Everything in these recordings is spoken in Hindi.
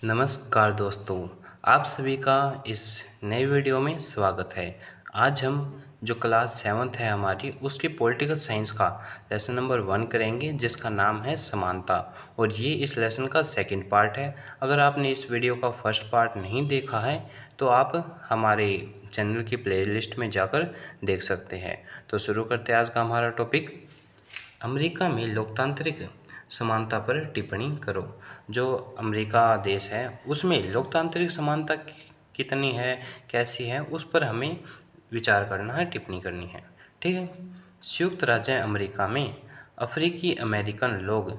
नमस्कार दोस्तों, आप सभी का इस नए वीडियो में स्वागत है। आज हम जो क्लास 7th है हमारी उसकी पॉलिटिकल साइंस का लेसन नंबर 1 करेंगे जिसका नाम है समानता और ये इस लेसन का सेकंड पार्ट है। अगर आपने इस वीडियो का फर्स्ट पार्ट नहीं देखा है तो आप हमारे चैनल की प्लेलिस्ट में जाकर देख सकते हैं। तो शुरू करते हैं आज का हमारा टॉपिक। अमेरिका में लोकतांत्रिक समानता पर टिप्पणी करो। जो अमेरिका देश है उसमें लोकतांत्रिक समानता कितनी है, कैसी है, उस पर हमें विचार करना है, टिप्पणी करनी है। ठीक है। संयुक्त राज्य अमेरिका में अफ्रीकी अमेरिकन लोग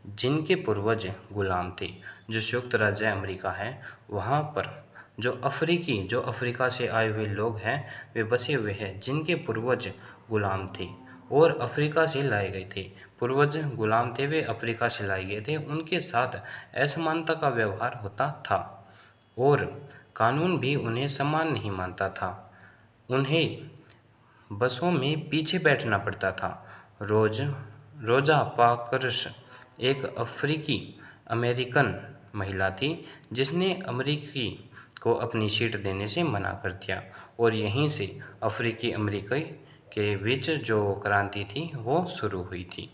जिनके पूर्वज गुलाम थे, जो संयुक्त राज्य अमेरिका है वहाँ पर जो अफ्रीका से आए हुए लोग हैं वे बसे हुए हैं जिनके पूर्वज गुलाम थे और अफ्रीका से लाए गए थे। पूर्वज गुलाम थे, वे अफ्रीका से लाए गए थे, उनके साथ असमानता का व्यवहार होता था और कानून भी उन्हें समान नहीं मानता था। उन्हें बसों में पीछे बैठना पड़ता था। रोजा पार्कर्स एक अफ्रीकी अमेरिकन महिला थी जिसने अमेरिकी को अपनी सीट देने से मना कर दिया और यहीं से अफ्रीकी अमेरिकी के बीच जो क्रांति थी वो शुरू हुई थी।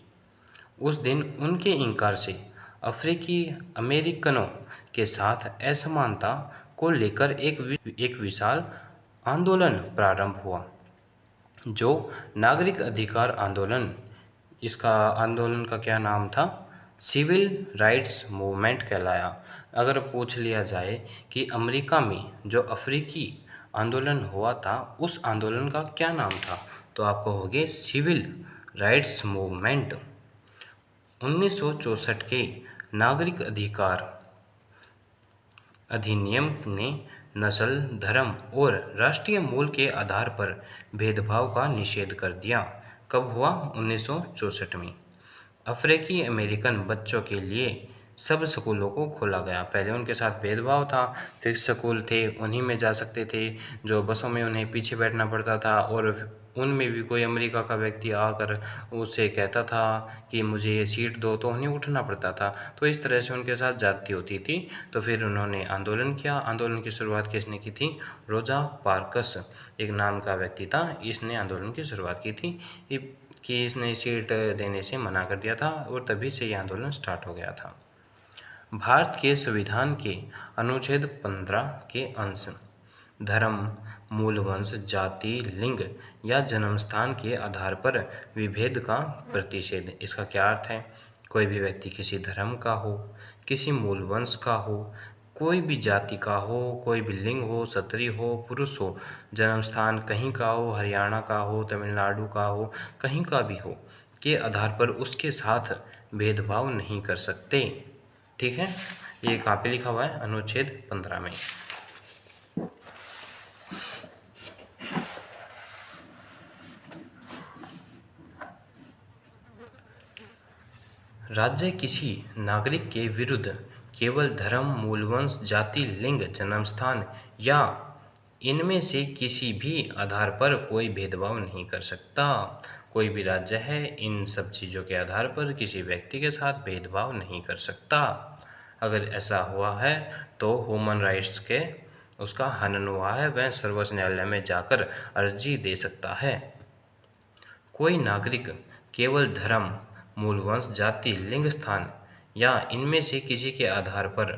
उस दिन उनके इनकार से अफ्रीकी अमेरिकनों के साथ असमानता को लेकर एक विशाल आंदोलन प्रारंभ हुआ जो नागरिक अधिकार आंदोलन। इसका आंदोलन का क्या नाम था? सिविल राइट्स मूवमेंट कहलाया। अगर पूछ लिया जाए कि अमेरिका में जो अफ्रीकी आंदोलन हुआ था उस आंदोलन का क्या नाम था तो आप कहोगे सिविल राइट्स मूवमेंट। 1964 के नागरिक अधिकार अधिनियम ने नस्ल, धर्म और राष्ट्रीय मूल के आधार पर भेदभाव का निषेध कर दिया। कब हुआ? 1964 में। अफ्रीकी अमेरिकन बच्चों के लिए सब स्कूलों को खोला गया। पहले उनके साथ भेदभाव था, फिक्स स्कूल थे, उन्हीं में जा सकते थे। जो बसों में उन्हें पीछे बैठना पड़ता था और उनमें भी कोई अमेरिका का व्यक्ति आकर उससे कहता था कि मुझे ये सीट दो तो उन्हें उठना पड़ता था। तो इस तरह से उनके साथ ज्यादती होती थी। तो फिर उन्होंने आंदोलन किया। आंदोलन की शुरुआत किसने की थी? रोजा पार्कस एक नाम का व्यक्ति था, इसने आंदोलन की शुरुआत की थी कि इसने सीट देने से मना कर दिया था और तभी से ये आंदोलन स्टार्ट हो गया था। भारत के संविधान के अनुच्छेद 15 के अंश धर्म, मूल वंश, जाति, लिंग या जन्म स्थान के आधार पर विभेद का प्रतिषेध। इसका क्या अर्थ है? कोई भी व्यक्ति किसी धर्म का हो, किसी मूल वंश का हो, कोई भी जाति का हो, कोई भी लिंग हो, स्त्री हो, पुरुष हो, जन्म स्थान कहीं का हो, हरियाणा का हो, तमिलनाडु का हो, कहीं का भी हो, के आधार पर उसके साथ भेदभाव नहीं कर सकते। ठीक है। ये कहाँ पे लिखा हुआ है? अनुच्छेद 15 में। राज्य किसी नागरिक के विरुद्ध केवल धर्म, मूलवंश, जाति, लिंग, जन्मस्थान या इनमें से किसी भी आधार पर कोई भेदभाव नहीं कर सकता। कोई भी राज्य है इन सब चीज़ों के आधार पर किसी व्यक्ति के साथ भेदभाव नहीं कर सकता। अगर ऐसा हुआ है तो ह्यूमन राइट्स के उसका हनन हुआ है, वह सर्वोच्च न्यायालय में जाकर अर्जी दे सकता है। कोई नागरिक केवल धर्म, मूलवंश, जाति, लिंग, स्थान या इनमें से किसी के आधार पर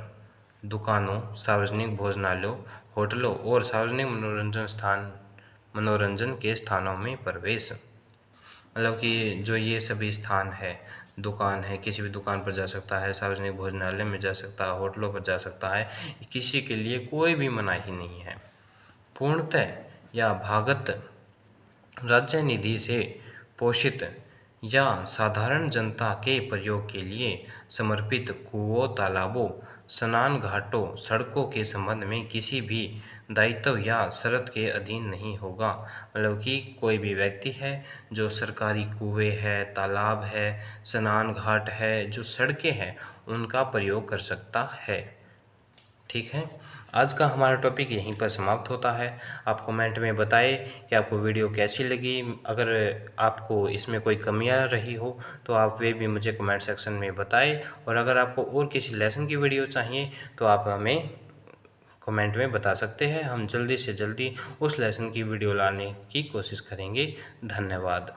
दुकानों, सार्वजनिक भोजनालयों, होटलों और सार्वजनिक मनोरंजन के स्थानों में प्रवेश, मतलब कि जो ये सभी स्थान है, दुकान है, किसी भी दुकान पर जा सकता है, सार्वजनिक भोजनालय में जा सकता है, होटलों पर जा सकता है, किसी के लिए कोई भी मनाही नहीं है। पूर्णतः या भागत राज्य निधि से पोषित या साधारण जनता के प्रयोग के लिए समर्पित कुओं, तालाबों, स्नान घाटों, सड़कों के संबंध में किसी भी दायित्व या शर्त के अधीन नहीं होगा। मतलब कि कोई भी व्यक्ति है जो सरकारी कुएं है, तालाब है, स्नान घाट है, जो सड़कें हैं उनका प्रयोग कर सकता है। ठीक है, आज का हमारा टॉपिक यहीं पर समाप्त होता है। आप कमेंट में बताएं कि आपको वीडियो कैसी लगी। अगर आपको इसमें कोई कमियां रही हो तो आप वे भी मुझे कमेंट सेक्शन में बताएं, और अगर आपको और किसी लेसन की वीडियो चाहिए तो आप हमें कमेंट में बता सकते हैं। हम जल्दी से जल्दी उस लेसन की वीडियो लाने की कोशिश करेंगे। धन्यवाद।